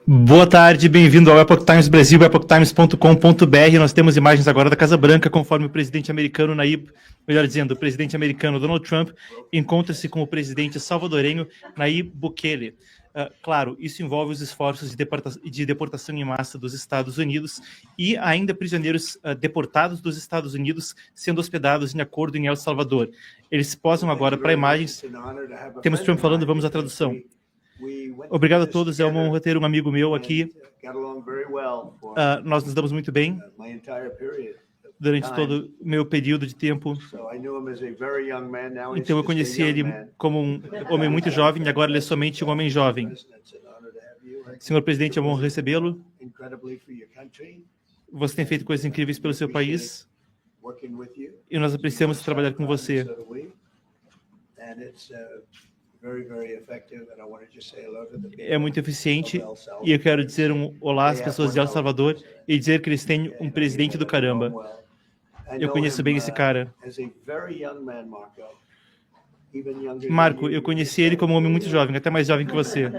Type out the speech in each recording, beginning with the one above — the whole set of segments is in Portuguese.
Boa tarde, bem-vindo ao Epoch Times Brasil, epochtimes.com.br. Nós temos imagens agora da Casa Branca, conforme o presidente americano o presidente americano Donald Trump encontra-se com o presidente salvadorenho Nayib Bukele. Claro, isso envolve os esforços de deportação em massa dos Estados Unidos e ainda prisioneiros deportados dos Estados Unidos sendo hospedados em acordo em El Salvador. Eles se posam agora para imagens. Temos Trump falando, vamos à tradução. Obrigado a todos, é uma honra ter um amigo meu aqui. Nós nos damos muito bem durante todo o meu período de tempo. Então eu conheci ele como um homem muito jovem e agora ele é somente um homem jovem. Senhor presidente, é uma honra recebê-lo. Você tem feito coisas incríveis pelo seu país e nós apreciamos trabalhar com você. É muito eficiente e eu quero dizer um olá às pessoas de El Salvador e dizer que eles têm um presidente do caramba. Eu conheço bem esse cara. Marco, eu conheci ele como um homem muito jovem, até mais jovem que você.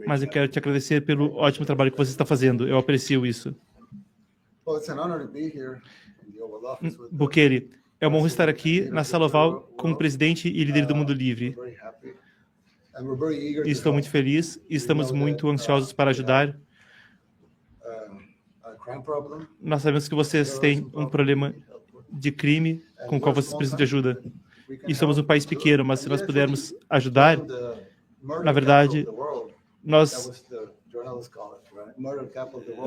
Mas eu quero te agradecer pelo ótimo trabalho que você está fazendo. Eu aprecio isso. Bukele, é uma honra estar aqui na Sala Oval como presidente e líder do Mundo Livre. Estou muito feliz e estamos muito ansiosos para ajudar. Nós sabemos que vocês têm um problema de crime com o qual vocês precisam de ajuda. E somos um país pequeno, mas se nós pudermos ajudar, na verdade, nós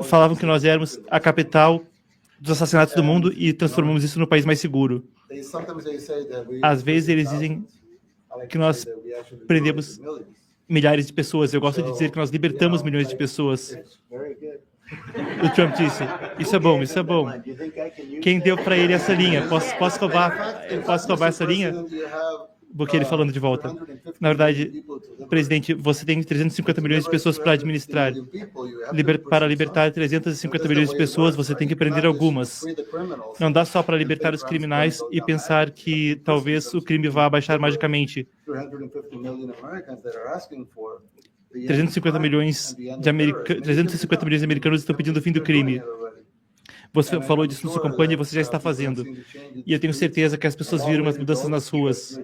falavam que nós éramos a capital dos assassinatos do mundo e transformamos isso no país mais seguro. Às vezes eles dizem que nós prendemos milhares de pessoas. Eu gosto de dizer que nós libertamos milhões de pessoas. O Trump disse, isso é bom, isso é bom. Quem deu para ele essa linha? Posso roubar essa linha? Bukele falando de volta. Na verdade, presidente, você tem 350 milhões de pessoas para administrar. Para libertar 350 milhões de pessoas, você tem que prender algumas. Não dá só para libertar os criminais e pensar que talvez o crime vá abaixar magicamente. 350 milhões de americanos estão pedindo o fim do crime. Você falou disso na sua campanha e você já está fazendo. E eu tenho certeza que as pessoas viram as mudanças nas ruas.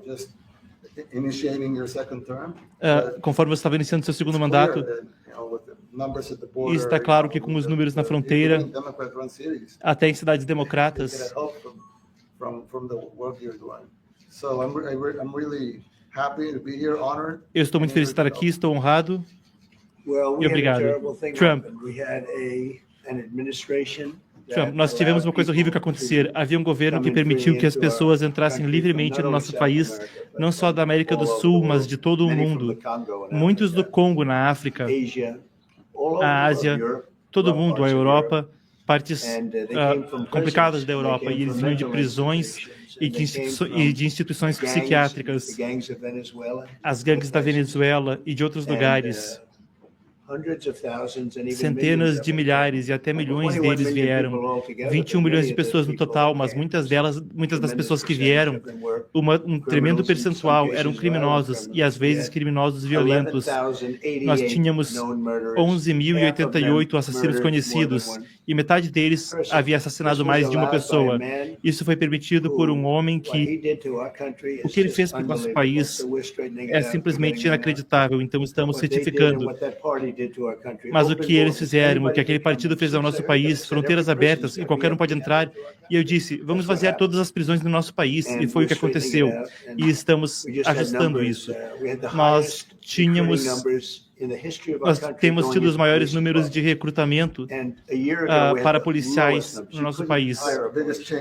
Conforme você estava iniciando seu segundo mandato, e está claro que com os números na fronteira, até em cidades democratas, eu estou muito feliz de estar aqui, estou honrado e obrigado. Trump, nós tivemos uma coisa horrível que acontecer. Havia um governo que permitiu que as pessoas entrassem livremente no nosso país, não só da América do Sul, mas de todo o mundo. Muitos do Congo, na África, a Ásia, todo mundo, a Europa, partes complicadas da Europa, e eles vinham de prisões e de instituições psiquiátricas, as gangues da Venezuela e de outros lugares. Centenas de milhares e até milhões deles vieram. 21 milhões de pessoas no total, mas muitas das pessoas que vieram, um tremendo percentual eram criminosos e às vezes criminosos violentos. Nós tínhamos 11.088 assassinos conhecidos e metade deles havia assassinado mais de uma pessoa. Isso foi permitido por um homem que o que ele fez para o nosso país é simplesmente inacreditável, então estamos certificando. Mas o que eles fizeram, o que aquele partido fez ao nosso país, fronteiras abertas e qualquer um pode entrar, e eu disse, vamos vaziar todas as prisões do nosso país, e foi o que aconteceu, e estamos ajustando isso. Nós temos tido os maiores números de recrutamento para policiais no nosso país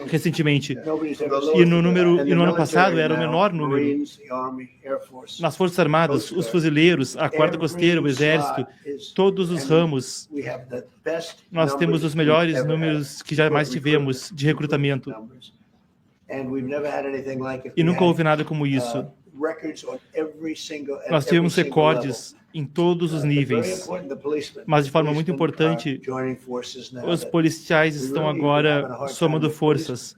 recentemente. E no ano passado era o menor número. Nas Forças Armadas, os fuzileiros, a Guarda Costeira, o Exército, todos os ramos, nós temos os melhores números que jamais tivemos de recrutamento. E nunca houve nada como isso. Nós tivemos recordes em todos os níveis. Mas, de forma muito importante, os policiais estão agora somando forças.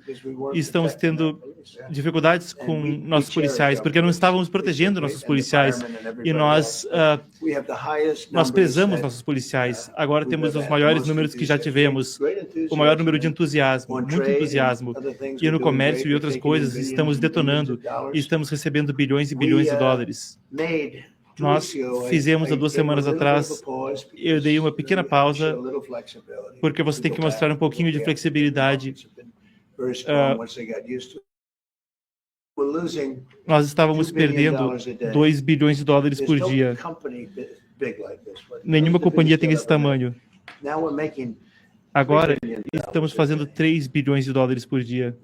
E estamos tendo dificuldades com nossos policiais, porque não estávamos protegendo nossos policiais. E nós prezamos nossos policiais. Agora temos os maiores números que já tivemos, o maior número de entusiasmo, muito entusiasmo. E no comércio e outras coisas, estamos detonando e estamos recebendo bilhões e bilhões de dólares. Nós fizemos há 2 semanas atrás, eu dei uma pequena pausa, porque você tem que mostrar um pouquinho de flexibilidade. Nós estávamos perdendo 2 bilhões de dólares por dia. Nenhuma companhia tem esse tamanho. Agora, estamos fazendo 3 bilhões de dólares por dia.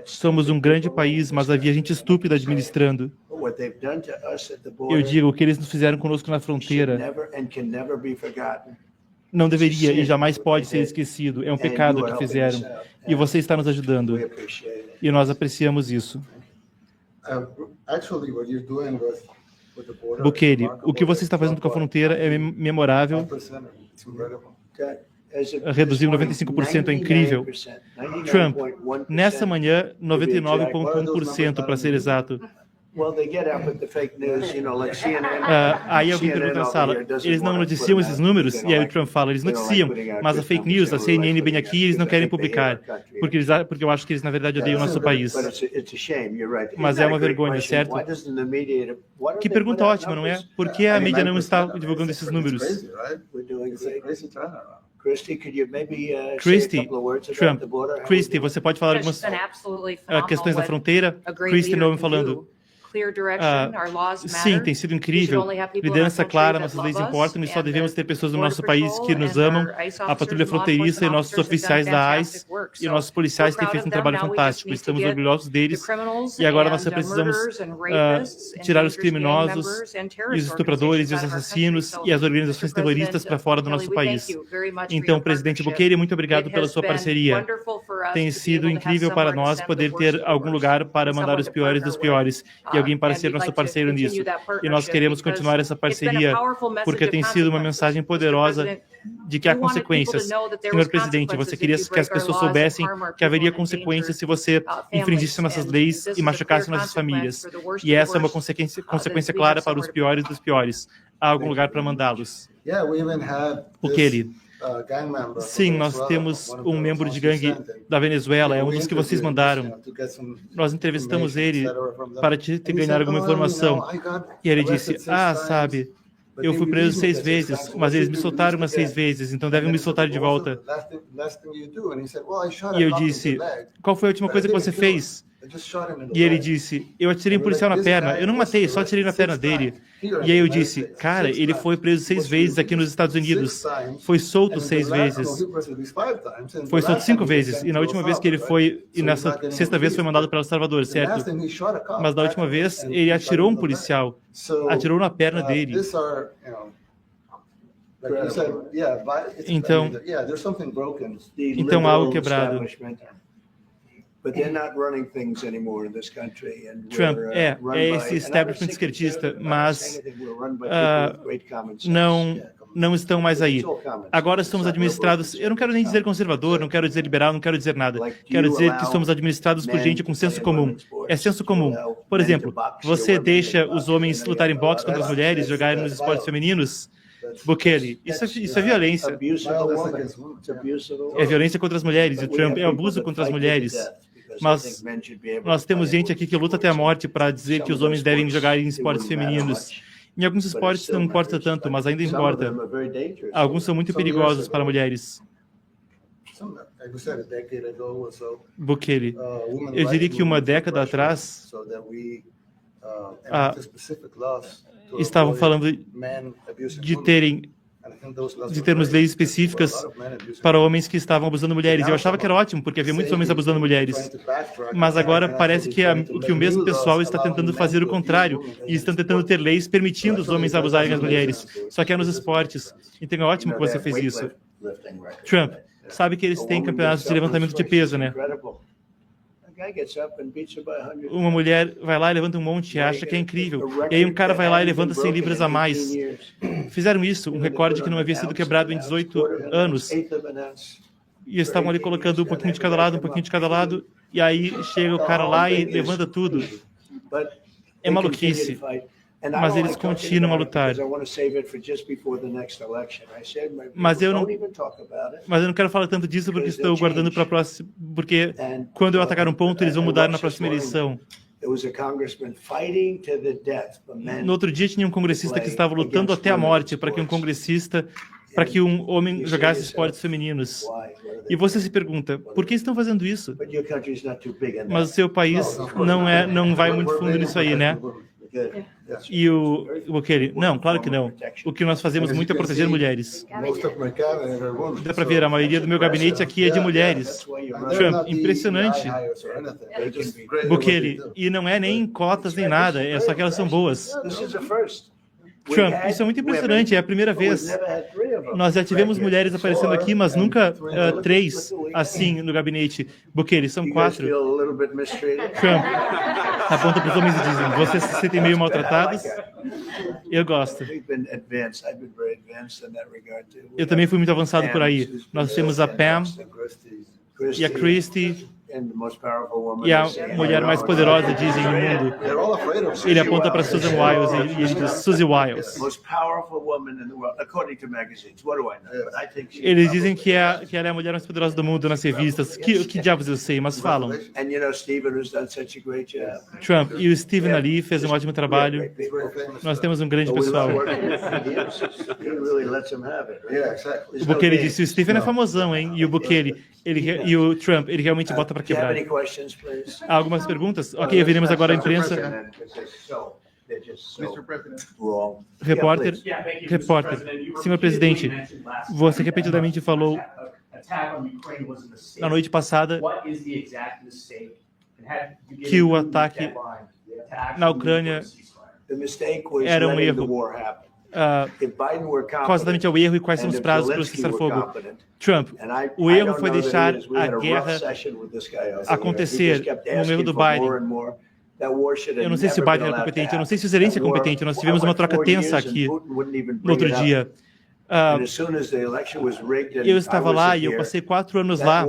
Somos um grande país, mas havia gente estúpida administrando. Eu digo, o que eles nos fizeram conosco na fronteira não deveria e jamais pode ser esquecido. É um pecado que fizeram. E você está nos ajudando. E nós apreciamos isso. Bukele, o que você está fazendo com a fronteira é memorável. Reduzir 95% é incrível. Trump, nessa manhã, 99,1% para ser exato. Aí alguém pergunta na sala, eles não noticiam esses números? E aí o Trump fala, eles noticiam, mas a fake news, a CNN bem aqui, eles não querem publicar, porque eu acho que eles na verdade odeiam o nosso país. Mas é uma vergonha, certo? Que pergunta ótima, não é? Por que a mídia não está divulgando esses números? Christy, você pode falar algumas questões da fronteira? Christy não me falando. Sim, tem sido incrível. Liderança clara, nossas leis importam e só devemos ter pessoas no nosso país que nos amam, a patrulha fronteiriça e nossos oficiais da ICE e nossos policiais têm feito um trabalho fantástico. Estamos orgulhosos deles e agora nós precisamos tirar os criminosos e os estupradores e os assassinos e as organizações terroristas para fora do nosso país. Então, presidente Bukele, muito obrigado pela sua parceria. Tem sido incrível para nós poder ter algum lugar para mandar os piores dos piores. E alguém para ser nosso parceiro nisso. E nós queremos continuar essa parceria, porque tem sido uma mensagem poderosa de que há consequências. Senhor presidente, você queria que as pessoas soubessem que haveria consequências se você infringisse nossas leis e machucasse nossas famílias. E essa é uma consequência clara para os piores dos piores. Há algum lugar para mandá-los. Bukele. Sim, nós temos um membro de gangue da Venezuela, é um dos que vocês mandaram. Nós entrevistamos ele para te ganhar alguma informação. E ele disse, sabe, eu fui preso 6 vezes, mas eles me soltaram umas 6 vezes, então devem me soltar de volta. E eu disse, qual foi a última coisa que você fez? E ele disse, eu atirei um policial na perna. Eu não matei, só atirei na perna dele. E aí eu disse, cara, ele foi preso 6 vezes aqui nos Estados Unidos. Foi solto 6 vezes. Foi solto 5 vezes. E na última vez que ele foi, e nessa 6ª vez foi mandado para El Salvador, certo? Mas da última vez, ele atirou um policial. Atirou na perna dele. Então há algo quebrado. Trump é esse establishment esquerdista, mas não estão mais aí. Agora somos administrados, eu não quero nem dizer conservador, não quero dizer liberal, não quero dizer nada. Quero dizer que somos administrados por gente com senso comum. É senso comum. Por exemplo, você deixa os homens lutarem boxe contra as mulheres, jogarem nos esportes femininos? Bukele, isso é violência. É violência contra as mulheres. E o Trump é abuso contra as mulheres. Mas nós temos gente aqui que luta até a morte para dizer que os homens devem jogar em esportes femininos. Em alguns esportes não importa tanto, mas ainda importa. Alguns são muito perigosos para mulheres. Bukele, eu diria que uma década atrás estavam falando de termos leis específicas para homens que estavam abusando mulheres. Eu achava que era ótimo, porque havia muitos homens abusando mulheres. Mas agora parece que o mesmo pessoal está tentando fazer o contrário, e estão tentando ter leis permitindo os homens abusarem as mulheres. Só que é nos esportes. Então é ótimo que você fez isso. Trump, sabe que eles têm campeonatos de levantamento de peso, né? Uma mulher vai lá e levanta um monte e acha que é incrível. E aí um cara vai lá e levanta 100 libras a mais. Fizeram isso, um recorde que não havia sido quebrado em 18 anos. E eles estavam ali colocando um pouquinho de cada lado, um pouquinho de cada lado. E aí chega o cara lá e levanta tudo. É maluquice. Mas eles continuam a lutar. Mas eu não quero falar tanto disso porque estou guardando para a próxima. Porque quando eu atacar um ponto, eles vão mudar na próxima eleição. No outro dia tinha um congressista que estava lutando até a morte para que um homem jogasse esportes femininos. E você se pergunta, por que estão fazendo isso? Mas o seu país não vai muito fundo nisso aí, né? E o Bukele? Não, claro que não. O que nós fazemos muito é proteger mulheres. Dá para ver, a maioria do meu gabinete aqui é de mulheres. Trump, impressionante. Bukele, e não é nem cotas nem nada, é só que elas são boas. Trump, isso é muito impressionante, é a primeira vez. Nós já tivemos mulheres aparecendo aqui, mas nunca 3 assim no gabinete. Bukele, são 4. Trump aponta para os homens e dizem, vocês se sentem meio maltratados? Eu gosto. Eu também fui muito avançado por aí. Nós temos a Pam e a Christie. E a mulher mais poderosa, dizem no mundo. Ele aponta para Susan Wiles e ele diz, Suzy Wiles. Eles dizem que ela é a mulher mais poderosa do mundo nas revistas. Que diabos eu sei, mas falam. Trump, e o Stephen ali fez um ótimo trabalho. Nós temos um grande pessoal. O Bukele disse, o Stephen é famosão, hein? E o Bukele, e o Trump, ele realmente bota para quebrar. Há algumas perguntas? Ok, veremos agora a imprensa. Repórter, senhor presidente, você repetidamente falou na noite passada que o ataque na Ucrânia era um erro. Qual exatamente é o erro e quais são os prazos para o cessar-fogo? Trump, o erro foi deixar a guerra acontecer no erro do Biden. Eu não sei se o Biden é competente, eu não sei se o Zelensky é competente. Nós tivemos uma troca tensa aqui no outro dia. Eu estava lá e eu passei 4 anos lá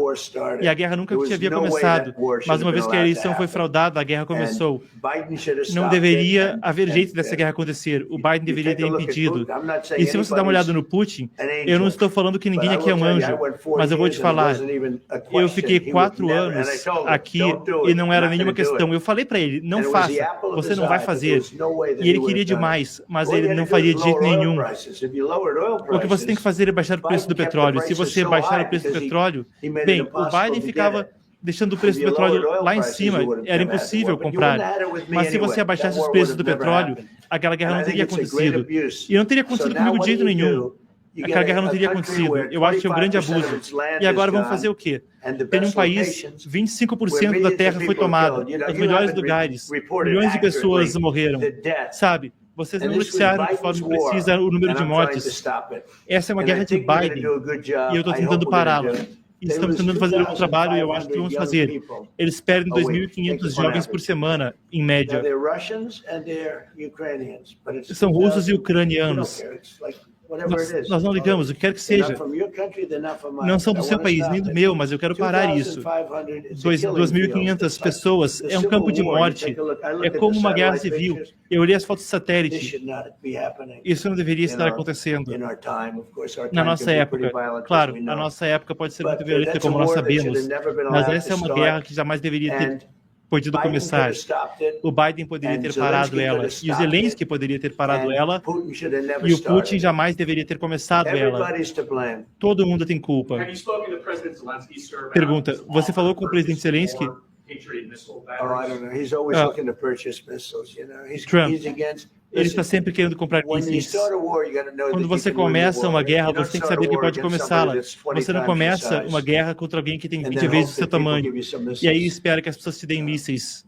e a guerra nunca havia começado. Mas uma vez que a eleição foi fraudada, a guerra começou. Não deveria haver jeito dessa guerra acontecer. O Biden deveria ter impedido. E se você dá uma olhada no Putin, eu não estou falando que ninguém aqui é um anjo, mas eu vou te falar. Eu fiquei 4 anos aqui e não era nenhuma questão. Eu falei para ele, não faça, você não vai fazer. E ele queria demais, mas ele não faria de jeito nenhum. O que você tem que fazer é baixar o preço do petróleo. Se você baixar o preço do petróleo, bem, o Biden ficava deixando o preço do petróleo lá em cima, era impossível comprar. Mas se você abaixasse os preços do petróleo, aquela guerra não teria acontecido. E não teria acontecido comigo de jeito nenhum. Aquela guerra não teria acontecido. Eu acho que é um grande abuso. E agora vamos fazer o quê? Tem um país, 25% da terra foi tomada, os melhores lugares, milhões de pessoas morreram, sabe? Vocês não noticiaram conforme precisa o número de mortes. Essa é uma guerra de Biden e eu estou tentando pará-la. E estamos tentando fazer um trabalho e eu acho que vamos fazer. Eles perdem 2.500 jovens por semana, em média. São russos e ucranianos. Nós não ligamos, o que quer que seja. Não são do seu país, nem do meu, mas eu quero parar isso. 2.500 pessoas, é um campo de morte. É como uma guerra civil. Eu olhei as fotos de satélite. Isso não deveria estar acontecendo. Na nossa época, claro, a nossa época pode ser muito violenta, como nós sabemos. Mas essa é uma guerra que jamais deveria ter podido começar. O Biden poderia ter parado ela, e o Zelensky poderia ter parado ela, e o Putin jamais deveria ter começado ela. Todo mundo tem culpa. Pergunta, você falou com o presidente Zelensky? Trump, ele está sempre querendo comprar mísseis. Quando você começa uma guerra, você tem que saber que pode começá-la. Você não começa uma guerra contra alguém que tem 20 vezes o seu tamanho. E aí espera que as pessoas te deem mísseis.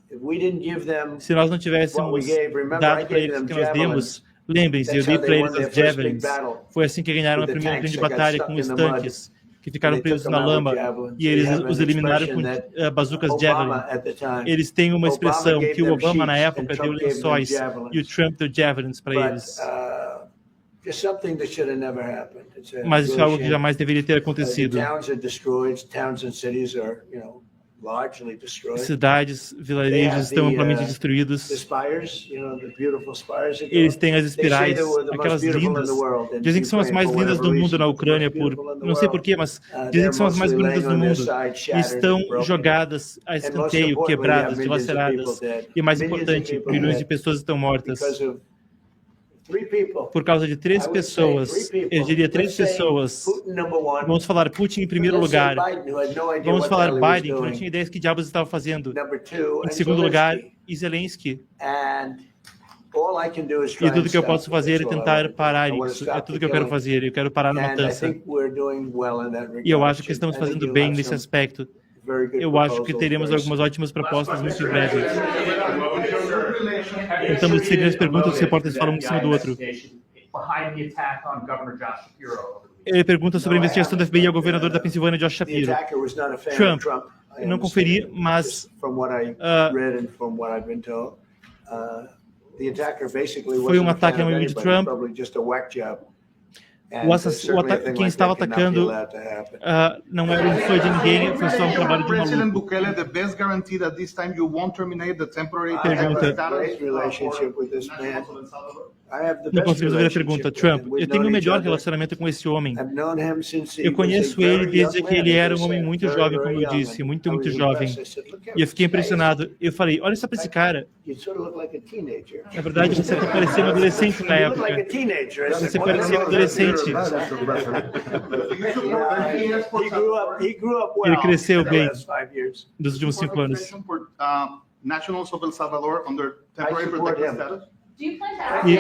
Se nós não tivéssemos dado para eles o que nós demos, lembrem-se, eu dei para eles as Javelins. Foi assim que ganharam a primeira grande batalha com os tanques. que ficaram presos na lama, e eles os eliminaram com bazucas Javelin. Eles têm uma expressão que o Obama, na época, deu lençóis, e o Trump deu Javelins para eles. Mas isso é algo que jamais deveria ter acontecido. Cidades, vilarejos estão amplamente destruídos. Eles têm as espirais, aquelas lindas. Dizem que são as mais lindas do mundo na Ucrânia, não sei porquê, mas dizem que são as mais bonitas do mundo. E estão jogadas a escanteio, quebradas, dilaceradas. E mais importante, milhões de pessoas estão mortas. Por causa de 3 pessoas, eu diria 3 pessoas. Vamos falar Putin em primeiro lugar. Vamos falar Biden, que não tinha ideia de que diabos estava fazendo. Em segundo lugar, e Zelensky. E tudo que eu posso fazer é tentar parar isso. É tudo que eu quero fazer. Eu quero parar na matança. E eu acho que estamos fazendo bem nesse aspecto. Eu acho que teremos algumas ótimas propostas muito em breve. Então, seguindo as perguntas, os repórteres falam um em cima do outro. Ele pergunta sobre a investigação da FBI ao governador da Pensilvânia, Josh Shapiro. Trump, não conferi, mas foi um ataque ao amigo de Trump. Quem estava atacando não foi de ninguém, foi só um trabalho de maluco. Pergunta. Não conseguimos ver a pergunta. Trump, eu tenho o melhor relacionamento com esse homem. Eu conheço ele desde que ele era um homem muito jovem, como eu disse, muito jovem. E eu fiquei impressionado. Eu falei, olha só para esse cara. Na verdade, você até parecia um adolescente na época. Você parecia um adolescente. Ele cresceu bem nos últimos 5 anos. E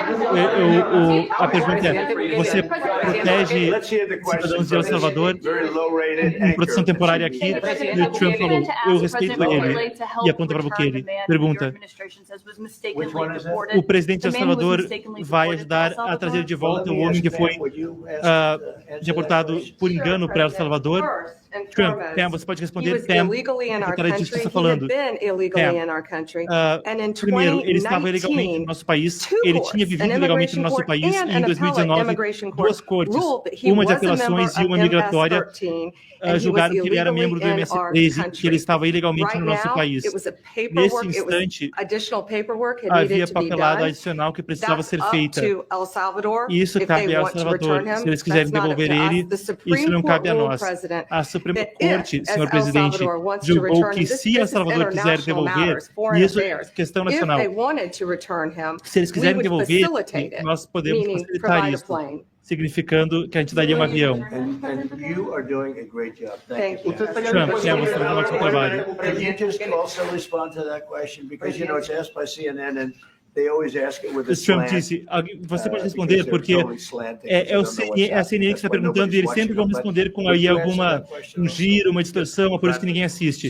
a pergunta é, você protege cidadãos de El Salvador em proteção temporária aqui? E o Trump falou, eu respeito ele. E aponta para Bukele. Pergunta, o presidente de El Salvador vai ajudar a trazer de volta o homem que foi deportado por engano para El Salvador? Trump, Pam, você pode responder, Pam, secretária de Justiça falando. Primeiro, ele estava ilegalmente no nosso país, ele tinha vivido ilegalmente no nosso país, e em 2019, 2 cortes, uma de apelações e uma migratória, julgaram que ele era membro do MS-13, que ele estava ilegalmente no nosso país. Nesse instante, havia papelada adicional que precisava ser feita. E isso cabe a El Salvador. Se eles quiserem devolver ele, isso não cabe a nós. A Suprema Corte, senhor presidente, julgou que se El Salvador quiser devolver, isso é questão nacional. Se eles quiserem devolver, nós podemos facilitar isso, significando que a gente daria um avião. Trump, você faz um ótimo trabalho. O Trump disse, você pode responder, porque é a CNN que está perguntando, e eles sempre vão responder com aí um giro, uma distorção, por isso que ninguém assiste.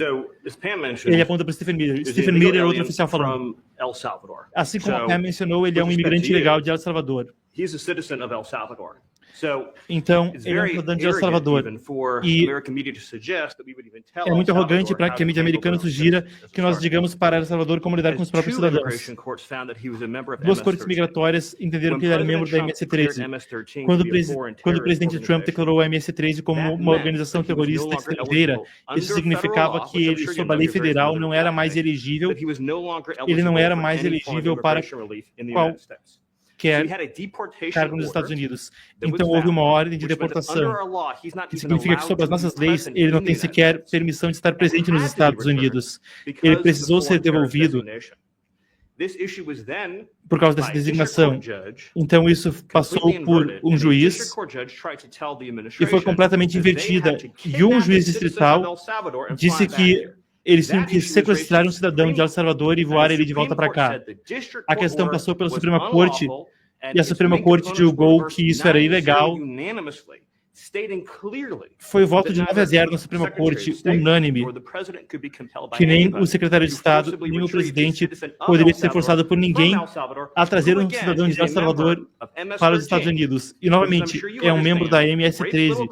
Ele aponta para Stephen Miller. Stephen Miller é outro oficial falando. Assim como a Pam mencionou, ele é um imigrante legal de El Salvador. Então, ele é um cidadão de El Salvador. E é muito arrogante para que a mídia americana sugira que nós digamos para El Salvador como lidar com os próprios cidadãos. 2 cortes migratórias entenderam que ele era membro da MS-13. Quando o presidente Trump declarou a MS-13 como uma organização terrorista estrangeira, isso significava que ele, sob a lei federal, não era mais elegível, para qualquer cargo nos Estados Unidos. Então houve uma ordem de deportação, que significa que, sob as nossas leis, ele não tem sequer permissão de estar presente nos Estados Unidos. Ele precisou ser devolvido por causa dessa designação. Então isso passou por um juiz e foi completamente invertida. E um juiz distrital disse que eles tinham que sequestrar um cidadão de El Salvador e voar ele de volta para cá. A questão passou pela Suprema Corte, e a Suprema Corte julgou que isso era ilegal, Foi voto de 9-0 na Suprema Corte, unânime, que nem o secretário de Estado, nem o presidente poderia ser forçado por ninguém a trazer um cidadão de El Salvador para os Estados Unidos. E, novamente, é um membro da MS-13.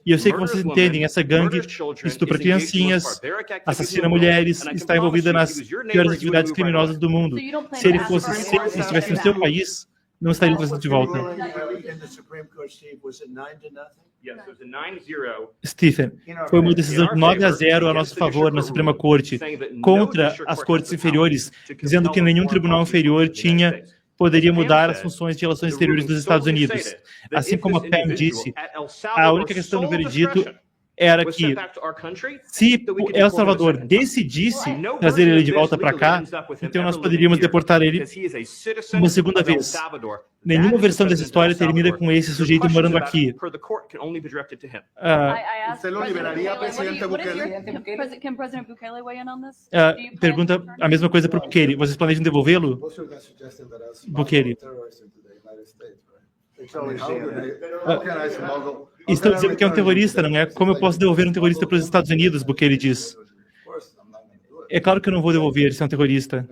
E eu sei que vocês entendem, essa gangue estupra criancinhas, assassina mulheres, está envolvida nas piores atividades criminosas do mundo. Se ele estivesse no seu país, não estaria trazendo de volta. Stephen, foi uma decisão de 9-0 a nosso favor na Suprema Corte, contra as cortes inferiores, dizendo que nenhum tribunal inferior poderia mudar as funções de relações exteriores dos Estados Unidos. Assim como a Pam disse, a única questão do veredito era que, se El Salvador decidisse trazer ele de volta para cá, então nós poderíamos deportar ele uma segunda vez. Nenhuma versão dessa história termina com esse sujeito morando aqui. Pergunta a mesma coisa para o Bukele. Vocês planejam devolvê-lo? Bukele. Estão dizendo que é um terrorista, não é? Como eu posso devolver um terrorista para os Estados Unidos, Bukele diz. É claro que eu não vou devolver se é um terrorista.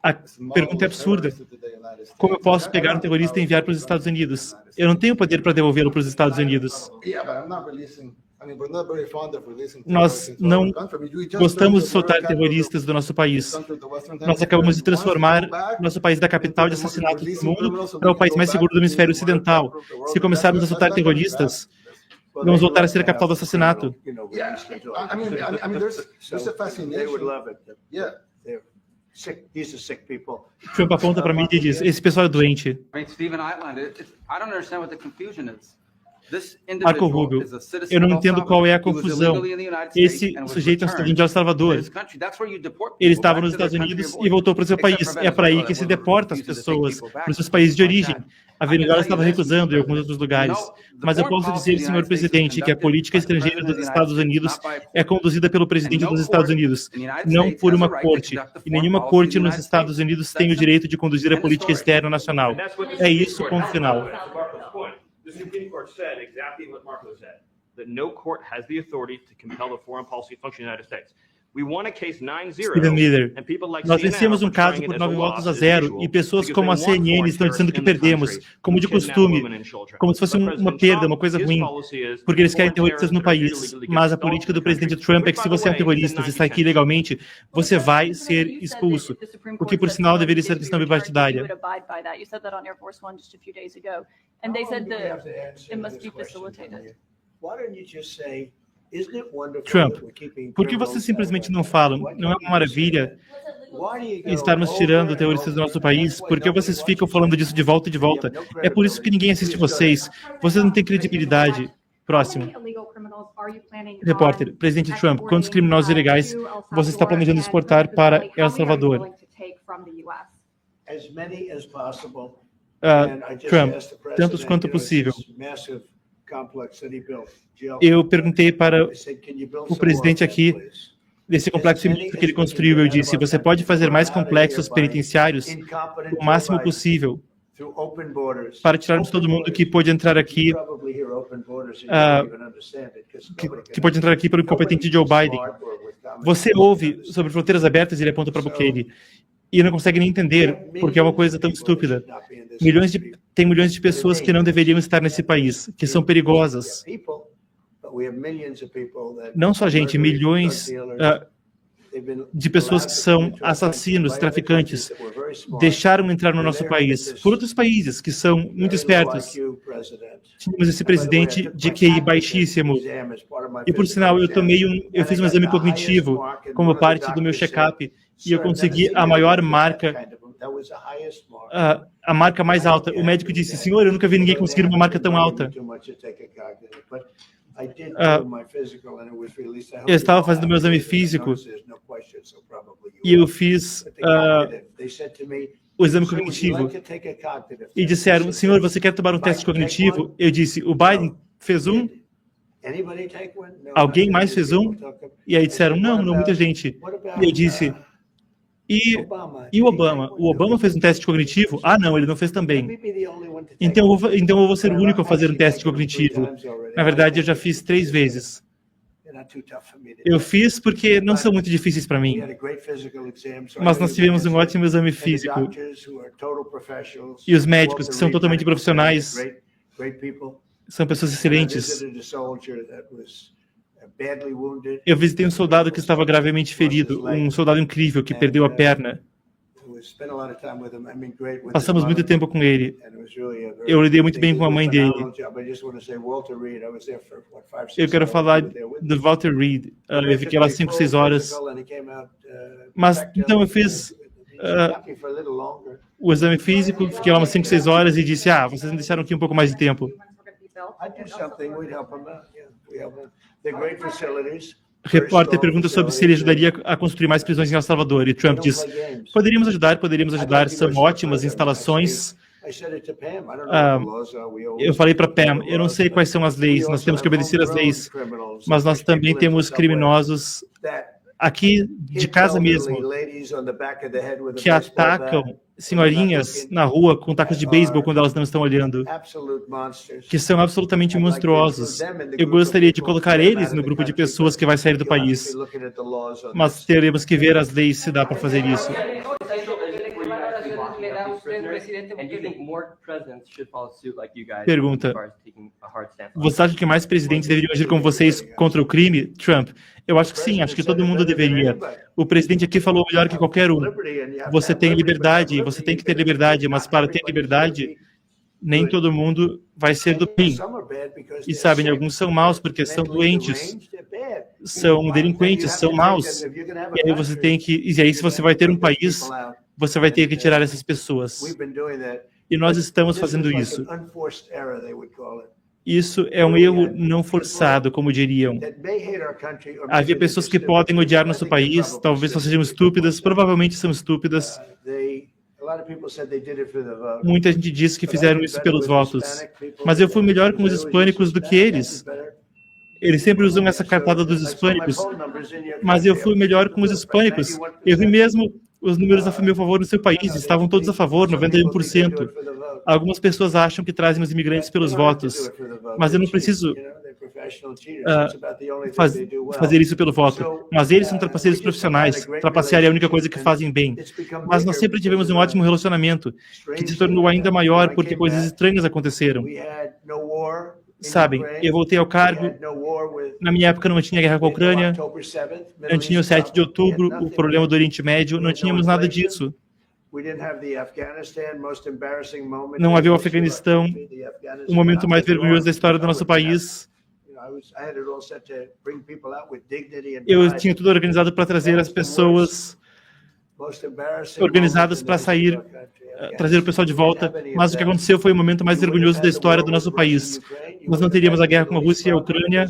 A pergunta é absurda. Como eu posso pegar um terrorista e enviar para os Estados Unidos? Eu não tenho poder para devolvê-lo para os Estados Unidos. Nós não gostamos de soltar terroristas do nosso país. Nós acabamos de transformar nosso país da capital de assassinato do mundo para o país mais seguro do hemisfério ocidental. Se começarmos a soltar terroristas, vamos voltar a ser a capital do assassinato. Trump aponta para mim e diz, esse pessoal é doente. Marco Rubio, eu não entendo qual é a confusão. Esse sujeito é um cidadão de El Salvador. Ele estava nos Estados Unidos e voltou para o seu país. É para aí que se deporta as pessoas, para os seus países de origem. A Venezuela estava recusando em alguns outros lugares. Mas eu posso dizer, senhor presidente, que a política estrangeira dos Estados Unidos é conduzida pelo presidente dos Estados Unidos, não por uma corte. E nenhuma corte nos Estados Unidos tem o direito de conduzir a política externa nacional. É isso, ponto final. The Supreme Court said exactly what Marco said, that no court has the authority to compel the foreign policy function of the United States. We won a case 9-0, Stephen Miller, nós vencemos um caso por 9-0 e pessoas como a CNN estão dizendo que perdemos, como de costume, como se fosse uma perda, uma coisa ruim, porque eles querem terroristas no país. Mas a política do presidente Trump é que se você é um terrorista, se está aqui ilegalmente, você vai ser expulso, o que por sinal deveria ser questão bipartidária. Trump, por que vocês simplesmente não falam? Não é uma maravilha estarmos tirando terroristas do nosso país? Por que vocês ficam falando disso de volta e de volta? É por isso que ninguém assiste vocês. Vocês não têm credibilidade. Próximo. Repórter, presidente Trump, quantos criminosos ilegais você está planejando exportar para El Salvador? Trump, tantos quanto possível. Eu perguntei para o presidente aqui desse complexo que ele construiu. Eu disse, você pode fazer mais complexos penitenciários o máximo possível para tirarmos todo mundo que pode entrar aqui, que pode entrar aqui pelo incompetente Joe Biden. Você ouve sobre fronteiras abertas e ele aponta para Bukele e não consegue nem entender porque é uma coisa tão estúpida. Tem milhões de pessoas que não deveriam estar nesse país, que são perigosas. Não só gente, milhões de pessoas que são assassinos, traficantes, deixaram entrar no nosso país por outros países que são muito espertos. Tínhamos esse presidente de QI baixíssimo. E, por sinal, eu fiz um exame cognitivo como parte do meu check-up e eu consegui a maior marca, a marca mais alta. O médico disse, senhor, eu nunca vi ninguém conseguir uma marca tão alta. Eu estava fazendo meu exame físico e eu fiz o exame cognitivo e disseram, senhor, você quer tomar um teste cognitivo? Eu disse, o Biden fez um? Alguém mais fez um? E aí disseram, não, muita gente. E eu disse, E o Obama? O Obama fez um teste cognitivo? Ah, não, ele não fez também. Então eu vou ser o único a fazer um teste cognitivo. Na verdade, eu já fiz 3 vezes. Eu fiz porque não são muito difíceis para mim. Mas nós tivemos um ótimo exame físico. E os médicos, que são totalmente profissionais, são pessoas excelentes. Eu visitei um soldado que estava gravemente ferido, um soldado incrível que perdeu a perna. Passamos muito tempo com ele. Eu lidei muito bem com a mãe dele. Eu quero falar do Walter Reed. Eu fiquei lá 5, 6 horas. Mas então eu fiz o exame físico, fiquei lá umas 5, 6 horas e disse, vocês me deixaram aqui um pouco mais de tempo. Repórter pergunta sobre se ele ajudaria a construir mais prisões em El Salvador. E Trump diz, poderíamos ajudar, são ótimas instalações. Eu falei para Pam, eu não sei quais são as leis, nós temos que obedecer às leis, mas nós também temos criminosos aqui de casa mesmo, que atacam senhorinhas na rua com tacos de beisebol quando elas não estão olhando, que são absolutamente monstruosos. Eu gostaria de colocar eles no grupo de pessoas que vai sair do país, mas teremos que ver as leis se dá para fazer isso. Pergunta, você acha que mais presidentes deveriam agir como vocês contra o crime, Trump? Eu acho que sim, acho que todo mundo deveria. O presidente aqui falou melhor que qualquer um. Você tem liberdade, você tem que ter liberdade, mas para ter liberdade, nem todo mundo vai ser do bem. E sabem, alguns são maus porque são doentes, são delinquentes, são maus. E aí você tem que, e aí se você vai ter um país, você vai ter que tirar essas pessoas. E nós estamos fazendo isso. Isso é um erro não forçado, como diriam. Havia pessoas que podem odiar nosso país, talvez não sejam estúpidas, provavelmente são estúpidas. Muita gente diz que fizeram isso pelos votos. Mas eu fui melhor com os hispânicos do que eles. Eles sempre usam essa cartada dos hispânicos. Mas eu fui melhor com os hispânicos. Eu vi mesmo os números a meu favor no seu país. Estavam todos a favor, 91%. Algumas pessoas acham que trazem os imigrantes pelos votos. Mas eu não preciso fazer isso pelo voto. Mas eles são trapaceiros profissionais. Trapacear é a única coisa que fazem bem. Mas nós sempre tivemos um ótimo relacionamento, que se tornou ainda maior porque coisas estranhas aconteceram. Sabem, eu voltei ao cargo, na minha época não tinha guerra com a Ucrânia, não tinha o 7 de outubro, o problema do Oriente Médio, não tínhamos nada disso. Não havia o Afeganistão, o momento mais vergonhoso da história do nosso país. Eu tinha tudo organizado para trazer as pessoas organizadas para sair, trazer o pessoal de volta, mas o que aconteceu foi o momento mais vergonhoso da história do nosso país. Nós não teríamos a guerra com a Rússia e a Ucrânia.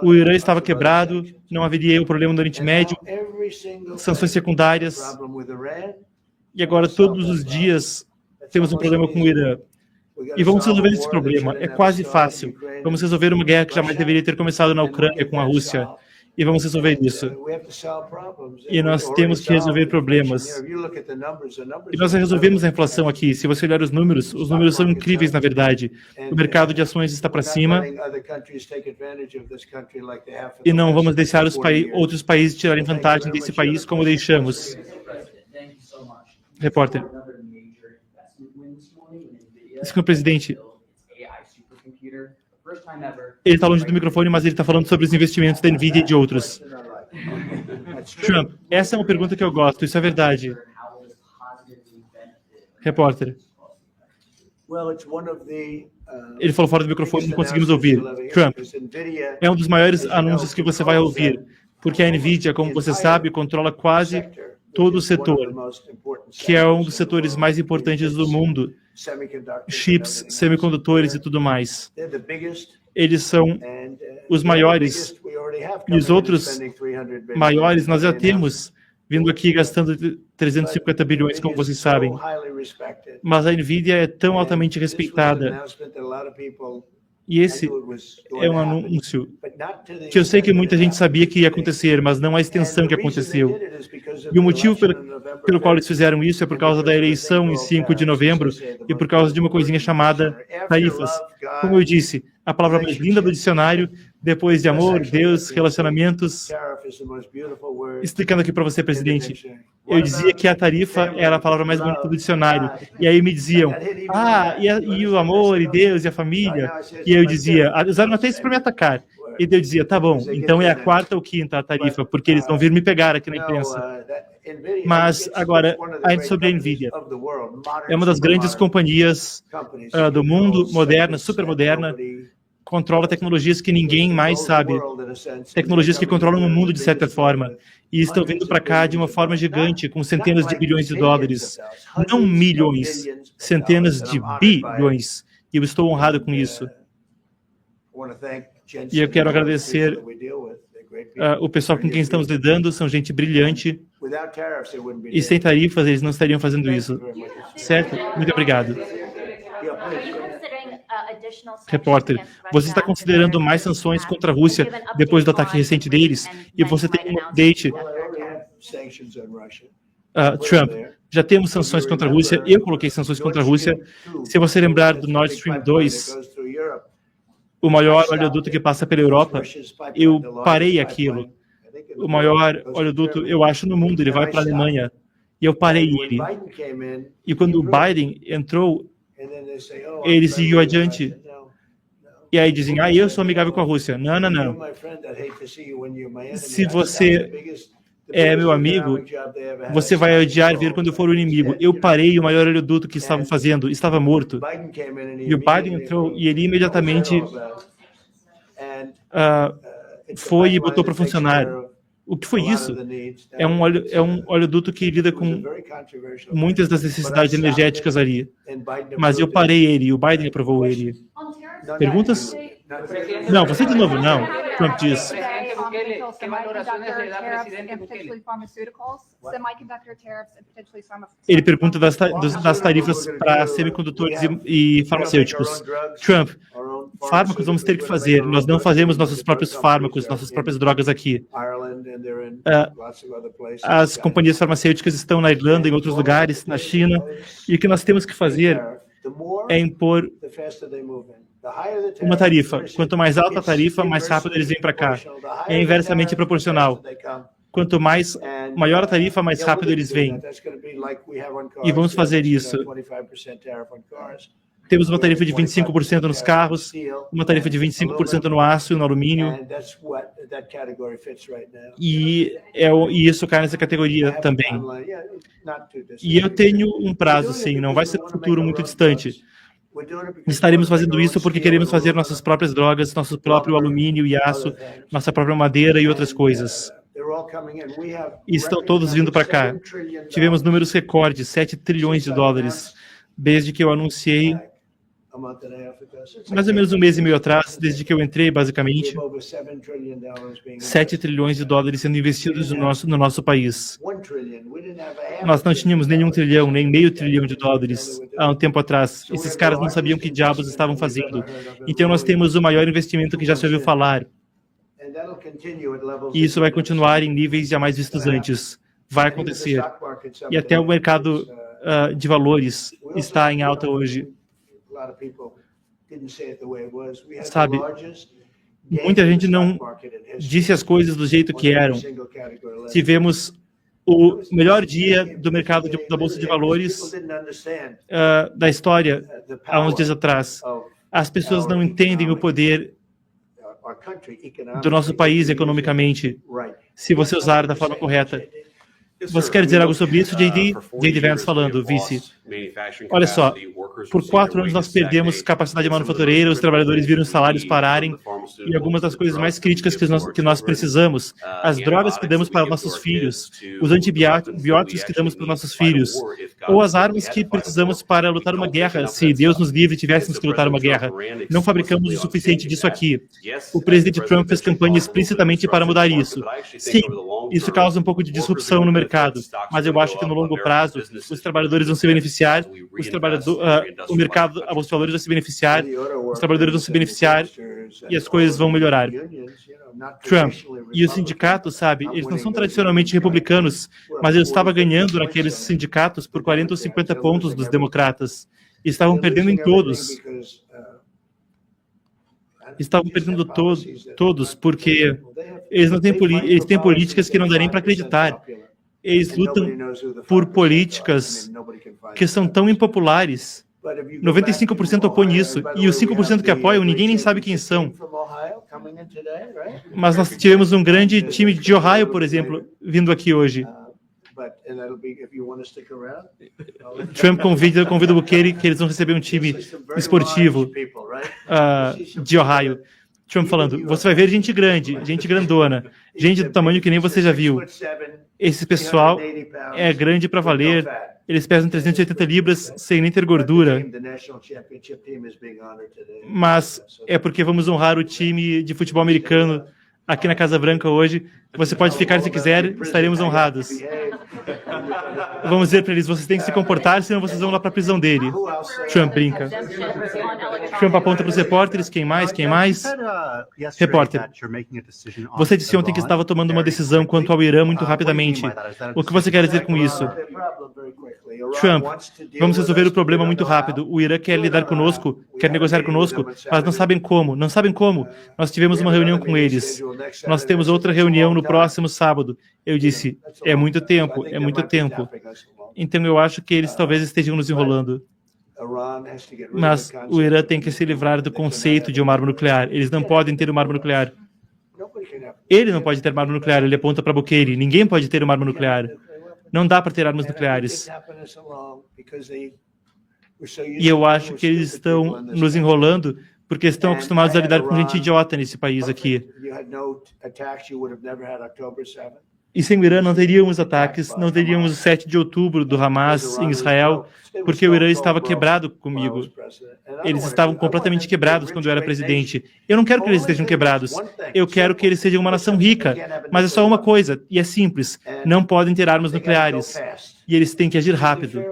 O Irã estava quebrado, não haveria o problema do Oriente Médio, sanções secundárias. E agora, todos os dias, temos um problema com o Irã. E vamos resolver esse problema. É quase fácil. Vamos resolver uma guerra que jamais deveria ter começado na Ucrânia com a Rússia. E vamos resolver isso. E nós temos que resolver problemas. E nós resolvemos a inflação aqui. Se você olhar os números são incríveis, na verdade. O mercado de ações está para cima. E não vamos deixar outros países tirarem vantagem desse país como deixamos. Repórter. Senhor presidente, ele está longe do microfone, mas ele está falando sobre os investimentos da NVIDIA e de outros. Trump, essa é uma pergunta que eu gosto, isso é verdade. Repórter. Ele falou fora do microfone, não conseguimos ouvir. Trump, é um dos maiores anúncios que você vai ouvir, porque a NVIDIA, como você sabe, controla quase todo o setor, que é um dos setores mais importantes do mundo, chips, semicondutores e tudo mais. Eles são os maiores, e os outros maiores nós já temos, vindo aqui gastando 350 bilhões, como vocês sabem. Mas a NVIDIA é tão altamente respeitada. E esse é um anúncio que eu sei que muita gente sabia que ia acontecer, mas não a extensão que aconteceu. E o motivo pelo qual eles fizeram isso é por causa da eleição em 5 de novembro e por causa de uma coisinha chamada tarifas. Como eu disse, a palavra mais linda do dicionário, depois de amor, Deus, relacionamentos. Explicando aqui para você, presidente, eu dizia que a tarifa era a palavra mais bonita do dicionário. E aí me diziam, e o amor, e Deus, e a família. E eu dizia, usaram até isso para me atacar. E eu dizia, tá bom, então é a quarta ou quinta a tarifa, porque eles vão vir me pegar aqui na imprensa. Mas, agora, sobre a NVIDIA. É uma das grandes companhias do mundo, moderna, super moderna, controla tecnologias que ninguém mais sabe. Tecnologias que controlam o mundo de certa forma. E estão vindo para cá de uma forma gigante, com centenas de bilhões de dólares. Não milhões, centenas de bilhões. E eu estou honrado com isso. E eu quero agradecer o pessoal com quem estamos lidando, são gente brilhante. E sem tarifas, eles não estariam fazendo isso. Certo? Muito obrigado. Repórter, você está considerando mais sanções contra a Rússia depois do ataque recente deles? E você tem um update? Trump, já temos sanções contra a Rússia, eu coloquei sanções contra a Rússia. Se você lembrar do Nord Stream 2, o maior oleoduto que passa pela Europa, eu parei aquilo. O maior oleoduto, eu acho, no mundo, ele vai para a Alemanha. E eu parei ele. E quando o Biden entrou, ele seguiu adiante. E aí dizem, eu sou amigável com a Rússia. Não, não, não. Se você é meu amigo, você vai odiar ver quando eu for o inimigo. Eu parei o maior oleoduto que estavam fazendo, estava morto. E o Biden entrou e ele imediatamente foi e botou para funcionar. O que foi isso? É um oleoduto que lida com muitas das necessidades energéticas ali. Mas eu parei ele e o Biden aprovou ele. Perguntas? Não, você de novo, não. Trump diz. Ele pergunta das tarifas para semicondutores e farmacêuticos. Trump, fármacos vamos ter que fazer. Nós não fazemos nossos próprios fármacos, nossas próprias drogas aqui. As companhias farmacêuticas estão na Irlanda, em outros lugares, na China. E o que nós temos que fazer é impor uma tarifa. Quanto mais alta a tarifa, mais rápido eles vêm para cá. É inversamente proporcional. Quanto maior a tarifa, mais rápido eles vêm. E vamos fazer isso. Temos uma tarifa de 25% nos carros, uma tarifa de 25% no aço e no alumínio. E isso cai nessa categoria também. E eu tenho um prazo, sim, não vai ser um futuro muito distante. Estaremos fazendo isso porque queremos fazer nossas próprias drogas, nosso próprio alumínio e aço, nossa própria madeira e outras coisas. E estão todos vindo para cá. Tivemos números recordes, 7 trilhões de dólares, desde que eu anunciei, mais ou menos um mês e meio atrás, desde que eu entrei, basicamente, 7 trilhões de dólares sendo investidos no nosso país. Nós não tínhamos nenhum trilhão, nem meio trilhão de dólares há um tempo atrás. Esses caras não sabiam que diabos estavam fazendo. Então nós temos o maior investimento que já se ouviu falar. E isso vai continuar em níveis jamais vistos antes. Vai acontecer. E até o mercado de valores está em alta hoje. Sabe, muita gente não disse as coisas do jeito que eram. Tivemos o melhor dia do mercado da Bolsa de Valores da história há uns dias atrás. As pessoas não entendem o poder do nosso país economicamente, se você usar da forma correta. Você quer dizer algo sobre isso, J.D. Vance falando, vice. Olha só, por 4 anos nós perdemos capacidade manufatureira, os trabalhadores viram os salários pararem, e algumas das coisas mais críticas que nós precisamos, as drogas que damos para nossos filhos, os antibióticos que damos para nossos filhos, ou as armas que precisamos para lutar uma guerra, se Deus nos livre tivéssemos que lutar uma guerra. Não fabricamos o suficiente disso aqui. O presidente Trump fez campanha explicitamente para mudar isso. Sim, isso causa um pouco de disrupção no mercado, mas eu acho que no longo prazo os trabalhadores vão se beneficiar, o mercado, a bolsa de valores vai se beneficiar, os trabalhadores vão se beneficiar e as coisas vão melhorar. Trump e os sindicatos, sabe, eles não são tradicionalmente republicanos, mas ele estava ganhando naqueles sindicatos por 40 ou 50 pontos dos democratas. E estavam perdendo em todos. Estavam perdendo todos, porque eles não têm eles têm políticas que não dá nem para acreditar. Eles lutam por políticas que são tão impopulares. 95% opõem isso, e os 5% que apoiam, ninguém nem sabe quem são. Mas nós tivemos um grande time de Ohio, por exemplo, vindo aqui hoje. Trump convida o Bukele que eles vão receber um time esportivo de Ohio. Trump falando, você vai ver gente grande, gente grandona, gente do tamanho que nem você já viu. Esse pessoal é grande para valer. Eles pesam 380 libras sem nem ter gordura. Mas é porque vamos honrar o time de futebol americano aqui na Casa Branca hoje. Você pode ficar se quiser, estaremos honrados. Vamos dizer para eles, vocês têm que se comportar, senão vocês vão lá para a prisão dele. Trump brinca. Trump aponta para os repórteres, quem mais? Repórter, você disse ontem que estava tomando uma decisão quanto ao Irã muito rapidamente. O que você quer dizer com isso? Trump, vamos resolver o problema muito rápido. O Irã quer lidar conosco, quer negociar conosco, mas não sabem como. Nós tivemos uma reunião com eles. Nós temos outra reunião no próximo sábado. Eu disse, é muito tempo. Então eu acho que eles talvez estejam nos enrolando. Mas o Irã tem que se livrar do conceito de uma arma nuclear. Eles não podem ter uma arma nuclear. Ele não pode ter uma arma nuclear, ele aponta para Bukele. Ninguém pode ter uma arma nuclear. Não dá para ter armas nucleares. E eu acho que eles estão nos enrolando porque estão acostumados a lidar com gente idiota nesse país aqui. E sem o Irã não teríamos ataques, não teríamos o 7 de outubro do Hamas em Israel, porque o Irã estava quebrado comigo. Eles estavam completamente quebrados quando eu era presidente. Eu não quero que eles estejam quebrados. Eu quero que eles sejam uma nação rica. Mas é só uma coisa, e é simples. Não podem ter armas nucleares. E eles têm que agir rápido.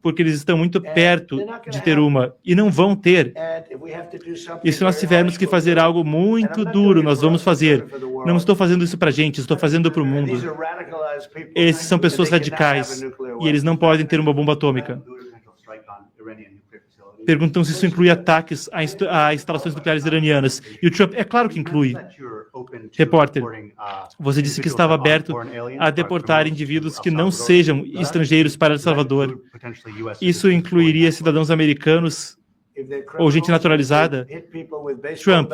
Porque eles estão muito perto de ter uma. E não vão ter. E se nós tivermos que fazer algo muito duro, nós vamos fazer. Não estou fazendo isso para a gente, estou fazendo para o mundo. Esses são pessoas radicais. E eles não podem ter uma bomba atômica. Perguntam se isso inclui ataques a instalações nucleares iranianas. E o Trump, é claro que inclui. Repórter, você disse que estava aberto a deportar indivíduos que não sejam estrangeiros para El Salvador. Isso incluiria cidadãos americanos ou gente naturalizada? Trump,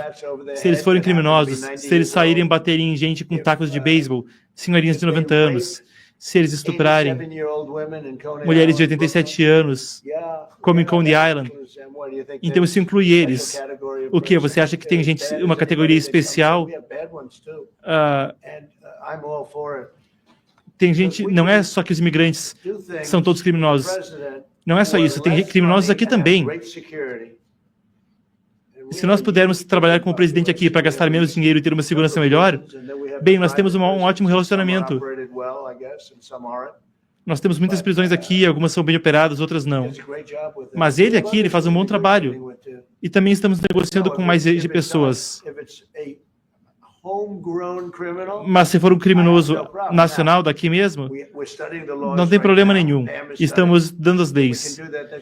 se eles forem criminosos, se eles saírem e baterem em gente com tacos de beisebol, senhorinhas de 90 anos, se eles estuprarem mulheres de 87 anos, como em Coney Island, então isso inclui eles. O que? Você acha que tem gente, uma categoria especial? Tem gente, não é só que os imigrantes são todos criminosos. Não é só isso, tem criminosos aqui também. Se nós pudermos trabalhar com o presidente aqui para gastar menos dinheiro e ter uma segurança melhor, bem, nós temos um ótimo relacionamento. Nós temos muitas prisões aqui, algumas são bem operadas, outras não. Mas ele aqui, ele faz um bom trabalho. E também estamos negociando com mais de pessoas. Mas se for um criminoso nacional daqui mesmo, não tem problema nenhum. Estamos dando as leis.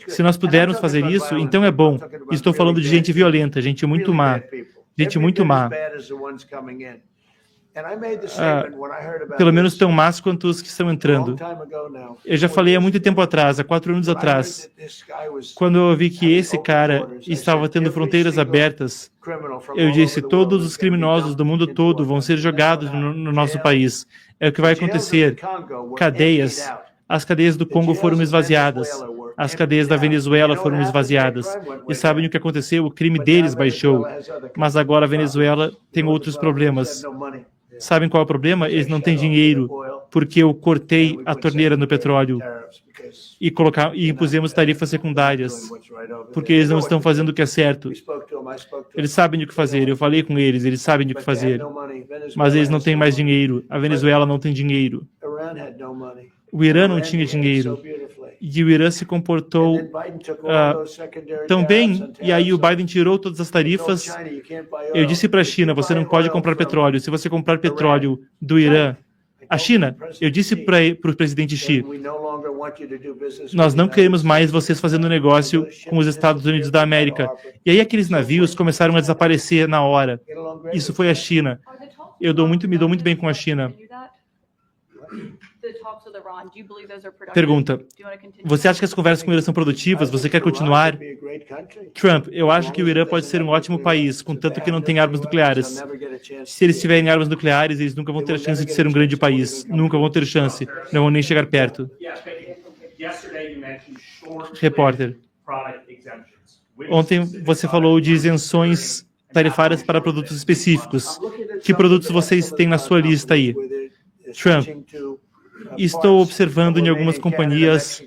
Se nós pudermos fazer isso, então é bom. Estou falando de gente violenta, gente muito má. Gente muito má. Pelo menos tão más quanto os que estão entrando. Eu já falei há muito tempo atrás, há 4 anos atrás, quando eu ouvi que esse cara estava tendo fronteiras abertas, eu disse, todos os criminosos do mundo todo vão ser jogados no nosso país. É o que vai acontecer. Cadeias. As cadeias do Congo foram esvaziadas. As cadeias da Venezuela foram esvaziadas. E sabem o que aconteceu? O crime deles baixou. Mas agora a Venezuela tem outros problemas. Sabem qual é o problema? Eles não têm dinheiro, porque eu cortei a torneira no petróleo e impusemos tarifas secundárias, porque eles não estão fazendo o que é certo. Eles sabem o que fazer, eu falei com eles, eles sabem o que fazer, mas eles não têm mais dinheiro. A Venezuela não tem dinheiro. O Irã não tinha dinheiro. E o Irã se comportou tão bem, e aí o Biden tirou todas as tarifas. Eu disse para a China, você não pode comprar petróleo. Se você comprar petróleo do Irã, a China, eu disse para o presidente Xi, nós não queremos mais vocês fazendo negócio com os Estados Unidos da América. E aí aqueles navios começaram a desaparecer na hora. Isso foi a China. Me dou muito bem com a China. Pergunta, você acha que as conversas com o Irã são produtivas? Você quer continuar? Trump, eu acho que o Irã pode ser um ótimo país, contanto que não tem armas nucleares. Se eles tiverem armas nucleares, eles nunca vão ter a chance de ser um grande país. Nunca vão ter chance. Não vão nem chegar perto. Repórter, ontem você falou de isenções tarifárias para produtos específicos. Que produtos vocês têm na sua lista aí? Trump, estou observando em algumas companhias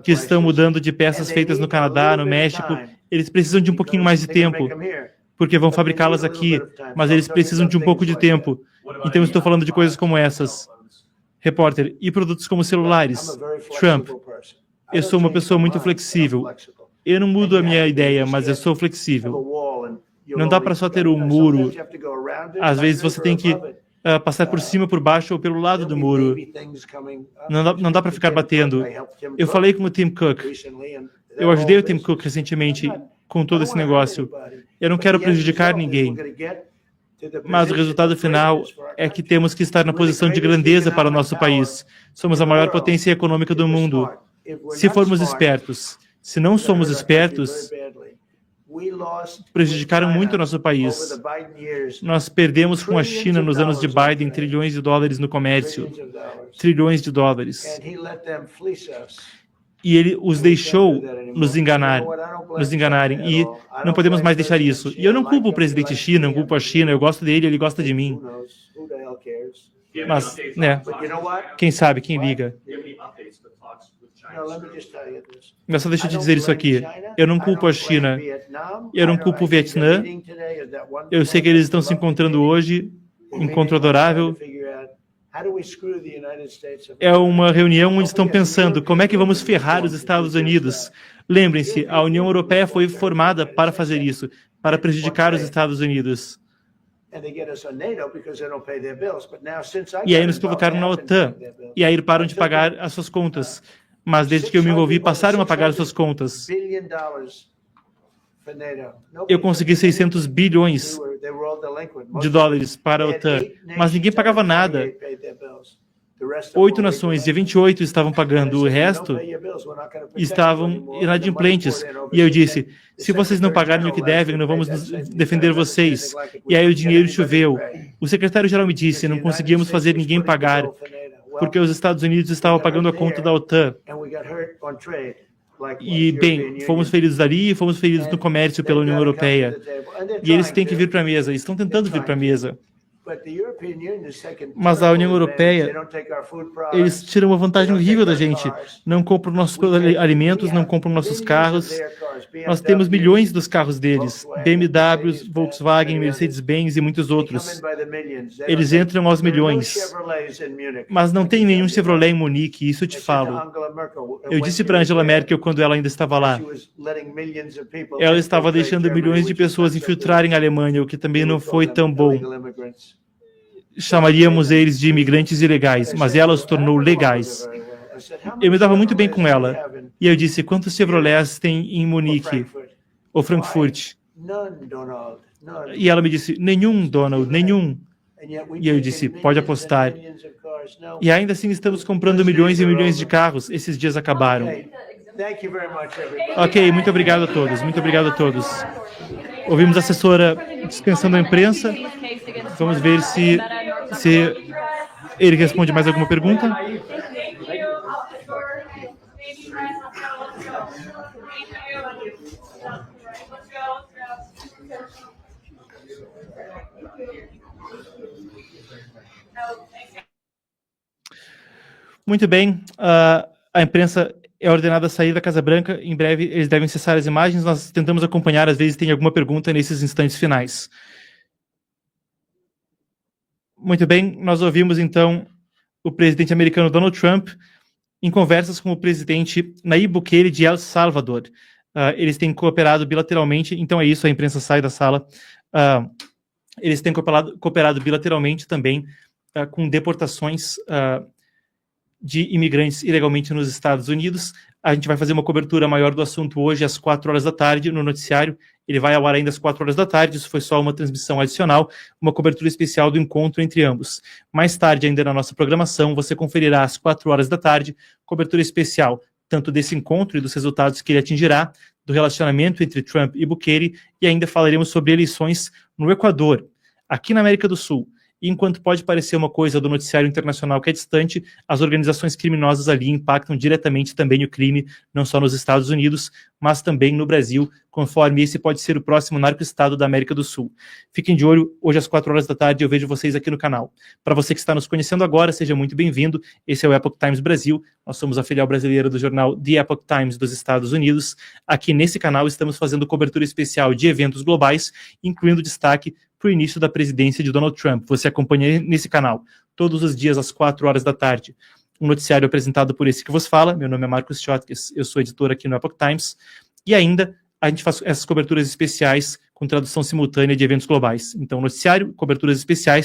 que estão mudando de peças feitas no Canadá, no México. Eles precisam de um pouquinho mais de tempo, porque vão fabricá-las aqui, mas eles precisam de um pouco de tempo. Então estou falando de coisas como essas. Repórter, e produtos como celulares? Trump, eu sou uma pessoa muito flexível. Eu não mudo a minha ideia, mas eu sou flexível. Não dá para só ter um muro. Às vezes você tem que passar por cima, por baixo ou pelo lado do muro. Não dá para ficar batendo. Eu falei com o Tim Cook. Eu ajudei o Tim Cook recentemente com todo esse negócio. Eu não quero prejudicar ninguém. Mas o resultado final é que temos que estar na posição de grandeza para o nosso país. Somos a maior potência econômica do mundo. Se formos espertos. Se não somos espertos, prejudicaram muito o nosso país. Nós perdemos com a China nos anos de Biden trilhões de dólares no comércio. Trilhões de dólares. E ele os deixou nos enganarem. E não podemos mais deixar isso. E eu não culpo o presidente Xi, não culpo a China. Eu gosto dele, ele gosta de mim. Mas, né, quem sabe, quem liga. Mas só deixa eu te dizer isso aqui. Eu não culpo a China. Eu não culpo o Vietnã. Eu sei que eles estão se encontrando hoje. Encontro adorável. É uma reunião onde estão pensando como é que vamos ferrar os Estados Unidos. Lembrem-se, a União Europeia foi formada para fazer isso, para prejudicar os Estados Unidos. E aí nos colocaram na OTAN. E aí param de pagar as suas contas. Mas desde que eu me envolvi, passaram a pagar as suas contas. Eu consegui 600 bilhões de dólares para a OTAN, mas ninguém pagava nada. 8 nações, e 28 estavam pagando, o resto estavam inadimplentes. E eu disse, se vocês não pagarem o que devem, não vamos defender vocês. E aí o dinheiro choveu. O secretário-geral me disse, não conseguíamos fazer ninguém pagar, porque os Estados Unidos estavam pagando a conta da OTAN. E, bem, fomos feridos ali, fomos feridos no comércio pela União Europeia. E eles têm que vir para a mesa, estão tentando vir para a mesa. Mas a União Europeia, eles tiram uma vantagem horrível da gente. Não compram nossos alimentos, não compram nossos carros. Nós temos milhões dos carros deles. BMWs, Volkswagen, Mercedes-Benz e muitos outros. Eles entram aos milhões. Mas não tem nenhum Chevrolet em Munique, isso eu te falo. Eu disse para Angela Merkel quando ela ainda estava lá. Ela estava deixando milhões de pessoas infiltrarem a Alemanha, o que também não foi tão bom. Chamaríamos eles de imigrantes ilegais, mas ela os tornou legais. Eu me dava muito bem com ela. E eu disse, quantos Chevrolets tem em Munique? Ou Frankfurt? E ela me disse, nenhum, Donald, nenhum. E eu disse, pode apostar. E ainda assim estamos comprando milhões e milhões de carros. Esses dias acabaram. Ok, muito obrigado a todos. Muito obrigado a todos. Ouvimos a assessora dispensando a imprensa. Vamos ver se ele responde mais alguma pergunta. Muito bem. A imprensa é ordenada a sair da Casa Branca. Em breve, eles devem cessar as imagens. Nós tentamos acompanhar, às vezes tem alguma pergunta nesses instantes finais. Muito bem, nós ouvimos, então, o presidente americano Donald Trump em conversas com o presidente Nayib Bukele de El Salvador. Eles têm cooperado bilateralmente, então é isso, a imprensa sai da sala. Eles têm cooperado bilateralmente também com deportações de imigrantes ilegalmente nos Estados Unidos. A gente vai fazer uma cobertura maior do assunto hoje às 16h no noticiário. Ele vai ao ar ainda às 16h, isso foi só uma transmissão adicional, uma cobertura especial do encontro entre ambos. Mais tarde, ainda na nossa programação, você conferirá às 16h, cobertura especial, tanto desse encontro e dos resultados que ele atingirá, do relacionamento entre Trump e Bukele, e ainda falaremos sobre eleições no Equador, aqui na América do Sul. E enquanto pode parecer uma coisa do noticiário internacional que é distante, as organizações criminosas ali impactam diretamente também o crime, não só nos Estados Unidos, mas também no Brasil, conforme esse pode ser o próximo narco-estado da América do Sul. Fiquem de olho, hoje às 16h eu vejo vocês aqui no canal. Para você que está nos conhecendo agora, seja muito bem-vindo. Esse é o Epoch Times Brasil, nós somos a filial brasileira do jornal The Epoch Times dos Estados Unidos. Aqui nesse canal estamos fazendo cobertura especial de eventos globais, incluindo destaque para o início da presidência de Donald Trump. Você acompanha nesse canal todos os dias às 16h. Um noticiário apresentado por esse que vos fala. Meu nome é Marcos Schottges, eu sou editor aqui no Epoch Times. E ainda a gente faz essas coberturas especiais com tradução simultânea de eventos globais. Então, noticiário, coberturas especiais,